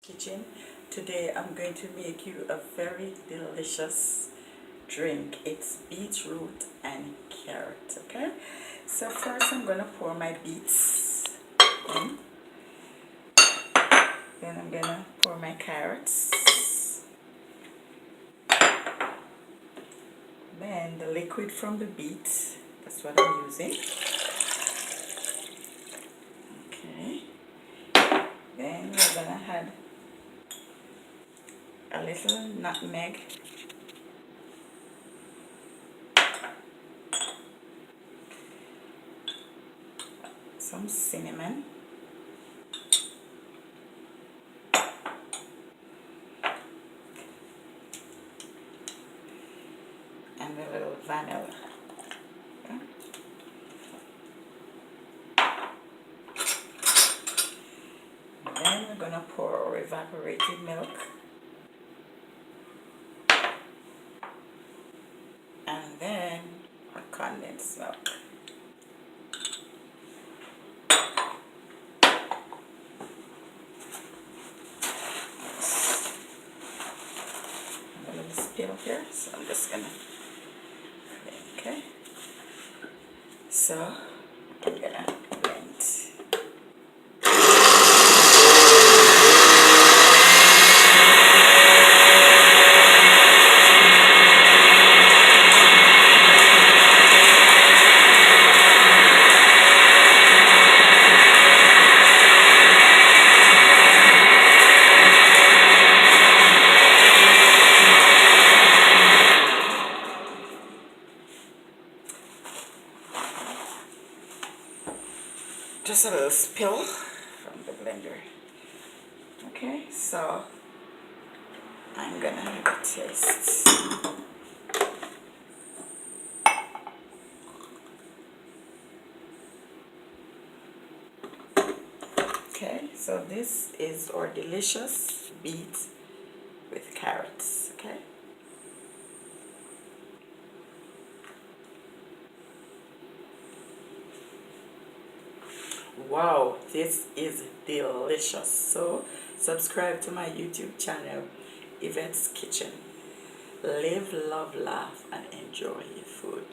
Kitchen. Today I'm going to make you a very delicious drink. It's beetroot and carrot. Okay, so first I'm gonna pour my beets in, then I'm gonna pour my carrots, then the liquid from the beet, that's what I'm using. Okay, then we're gonna add a little nutmeg, some cinnamon, and a little vanilla. Okay. Then we're gonna pour our evaporated milk, and then our condensed milk. A little spill here, so I'm just gonna, okay, so I'm gonna blend. Just a little spill from the blender. Okay, so I'm gonna have a taste. Okay, so this is our delicious beet with carrots. Okay. Wow, this is delicious. So subscribe to my YouTube channel, Yvette's Kitchen. Live, love, laugh, and enjoy your food.